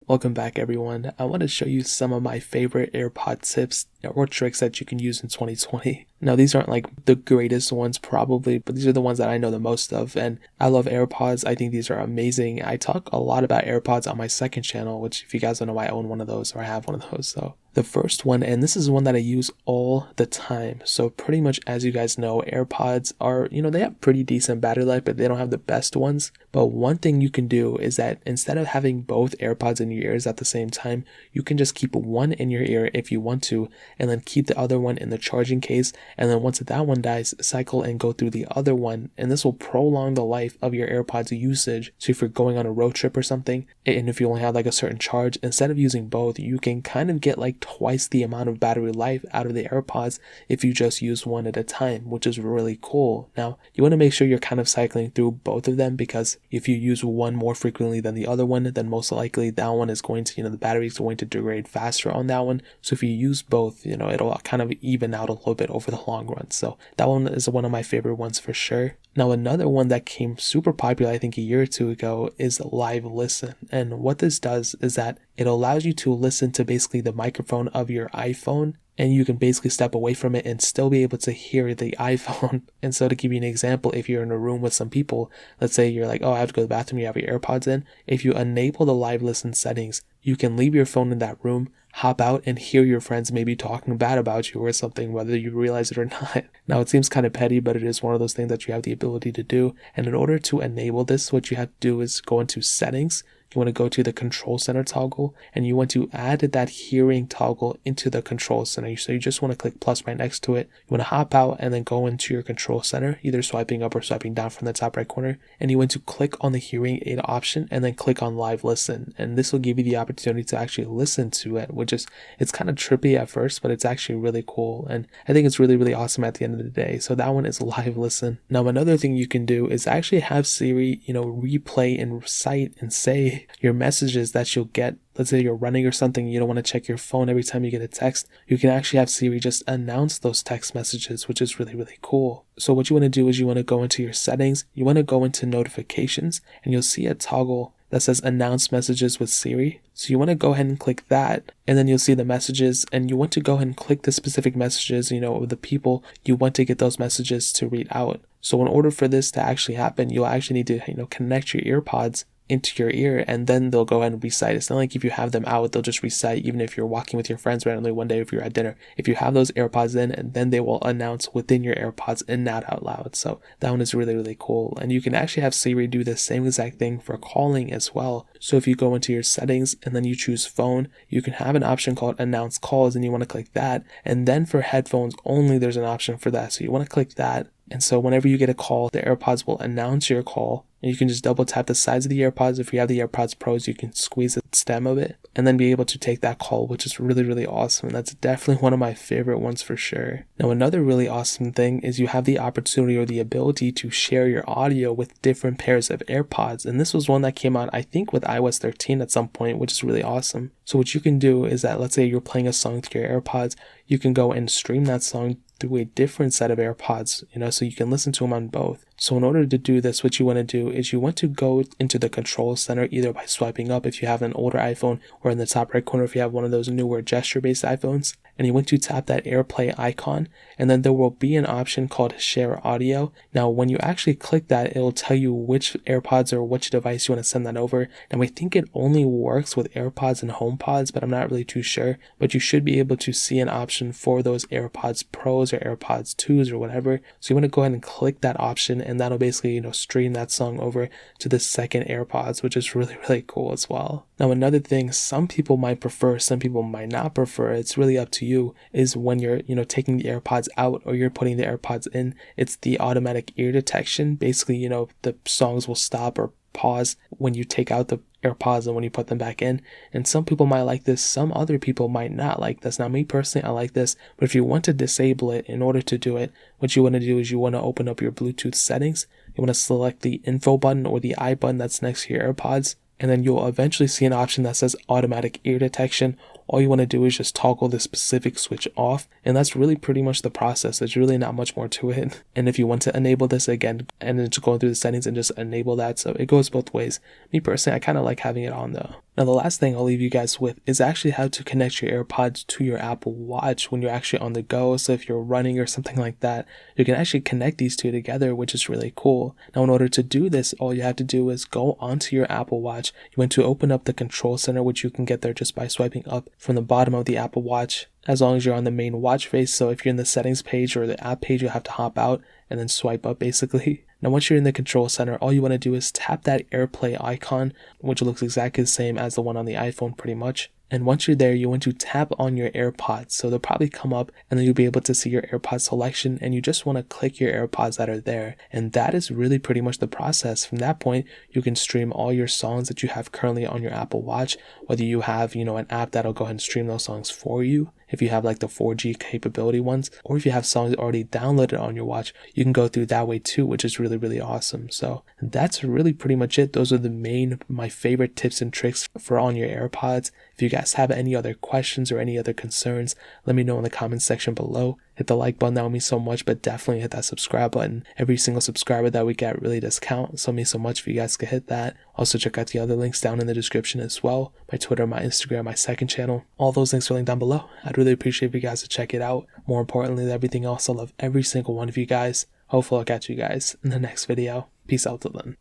Welcome back everyone. I want to show you some of my favorite AirPod tips or tricks that you can use in 2020. Now these aren't like the greatest ones probably, but these are the ones that I know the most of, and I love AirPods. I think these are amazing. I talk a lot about AirPods on my second channel, which if you guys don't know, I own one of those, or I have one of those. So the first one, and this is one that I use all the time. So pretty much, as you guys know, AirPods are, they have pretty decent battery life, but they don't have the best ones. But one thing you can do is that instead of having both AirPods in your ears at the same time, you can just keep one in your ear if you want to, and then keep the other one in the charging case. And then once that one dies, cycle and go through the other one. And this will prolong the life of your AirPods usage. So if you're going on a road trip or something, and if you only have like a certain charge, instead of using both, you can kind of get like twice the amount of battery life out of the AirPods if you just use one at a time, which is really cool. Now, you want to make sure you're kind of cycling through both of them, because if you use one more frequently than the other one, then most likely that one is going to, the battery is going to degrade faster on that one. So if you use both, it'll kind of even out a little bit over the long run. So that one is one of my favorite ones for sure. Now, another one that came super popular, I think a year or two ago, is Live Listen. And what this does is that it allows you to listen to basically the microphone of your iPhone, and you can basically step away from it and still be able to hear the iPhone. And so to give you an example, if you're in a room with some people, let's say you're like, oh, I have to go to the bathroom, you have your AirPods in. If you enable the Live Listen settings, you can leave your phone in that room, hop out, and hear your friends maybe talking bad about you or something, whether you realize it or not. Now, it seems kind of petty, but it is one of those things that you have the ability to do. And in order to enable this, what you have to do is go into settings. You want to go to the control center toggle, and you want to add that hearing toggle into the control center. So you just want to click plus right next to it. You want to hop out and then go into your control center, either swiping up or swiping down from the top right corner. And you want to click on the hearing aid option and then click on Live Listen. And this will give you the opportunity to actually listen to it, which is, it's kind of trippy at first, but it's actually really cool. And I think it's really, really awesome at the end of the day. So that one is Live Listen. Now, another thing you can do is actually have Siri, replay and recite and say your messages that you'll get. Let's say you're running or something, you don't want to check your phone every time you get a text. You can actually have Siri just announce those text messages, which is really, really cool. So what you want to do is you want to go into your settings, you want to go into notifications, and you'll see a toggle that says announce messages with Siri. So you want to go ahead and click that, and then you'll see the messages, and you want to go ahead and click the specific messages, of the people you want to get those messages to read out. So in order for this to actually happen, you'll actually need to, connect your AirPods into your ear, and then they'll go ahead and recite. It's not like if you have them out, they'll just recite, even if you're walking with your friends randomly one day, if you're at dinner. If you have those AirPods in, and then they will announce within your AirPods and not out loud. So that one is really, really cool. And you can actually have Siri do the same exact thing for calling as well. So if you go into your settings and then you choose phone, you can have an option called announce calls, and you want to click that. And then for headphones only, there's an option for that. So you want to click that. And so whenever you get a call, the AirPods will announce your call, and you can just double tap the sides of the AirPods. If you have the AirPods Pros, you can squeeze the stem of it and then be able to take that call, which is really, really awesome. And that's definitely one of my favorite ones for sure. Now, another really awesome thing is you have the opportunity or the ability to share your audio with different pairs of AirPods. And this was one that came out, I think, with iOS 13 at some point, which is really awesome. So what you can do is that, let's say you're playing a song through your AirPods, you can go and stream that song through a different set of AirPods, so you can listen to them on both. So in order to do this, what you want to do is you want to go into the control center, either by swiping up if you have an older iPhone, or in the top right corner if you have one of those newer gesture-based iPhones. And you want to tap that AirPlay icon, and then there will be an option called Share Audio. Now, when you actually click that, it will tell you which AirPods or which device you want to send that over. Now, I think it only works with AirPods and HomePods, but I'm not really too sure. But you should be able to see an option for those AirPods Pros or AirPods 2s or whatever. So you want to go ahead and click that option, and that'll basically, stream that song over to the second AirPods, which is really, really cool as well. Now, another thing some people might prefer, some people might not prefer, it's really up to you, is when you're, taking the AirPods out or you're putting the AirPods in, it's the automatic ear detection. Basically, the songs will stop or pause when you take out the AirPods and when you put them back in. And some people might like this, some other people might not like this. Now, me personally, I like this, but if you want to disable it, in order to do it, what you want to do is you want to open up your Bluetooth settings. You want to select the info button or the I button that's next to your AirPods, and then you'll eventually see an option that says automatic ear detection, all you want to do is just toggle this specific switch off, and that's really pretty much the process. There's really not much more to it. And if you want to enable this again, and then just go through the settings and just enable that, so it goes both ways. Me personally, I kind of like having it on though. Now the last thing I'll leave you guys with is actually how to connect your AirPods to your Apple Watch when you're actually on the go. So if you're running or something like that, you can actually connect these two together, which is really cool. Now in order to do this, all you have to do is go onto your Apple Watch. You want to open up the control center, which you can get there just by swiping up from the bottom of the Apple Watch, as long as you're on the main watch face. So if you're in the settings page or the app page, you have to hop out and then swipe up basically. Now once you're in the control center, all you want to do is tap that AirPlay icon, which looks exactly the same as the one on the iPhone pretty much. And once you're there, you want to tap on your AirPods. So they'll probably come up and then you'll be able to see your AirPod selection, and you just want to click your AirPods that are there. And that is really pretty much the process. From that point, you can stream all your songs that you have currently on your Apple Watch, whether you have, an app that'll go ahead and stream those songs for you, if you have like the 4G capability ones, or if you have songs already downloaded on your watch, you can go through that way too, which is really, really awesome. So that's really pretty much it. Those are my favorite tips and tricks for on your AirPods. If you guys have any other questions or any other concerns, let me know in the comment section below. Hit the like button, that would mean so much, but definitely hit that subscribe button. Every single subscriber that we get really does count, so it means so much if you guys could hit that. Also check out the other links down in the description as well. My Twitter, my Instagram, my second channel. All those links are linked down below. I'd really appreciate if you guys to check it out. More importantly than everything else, I love every single one of you guys. Hopefully I'll catch you guys in the next video. Peace out till then.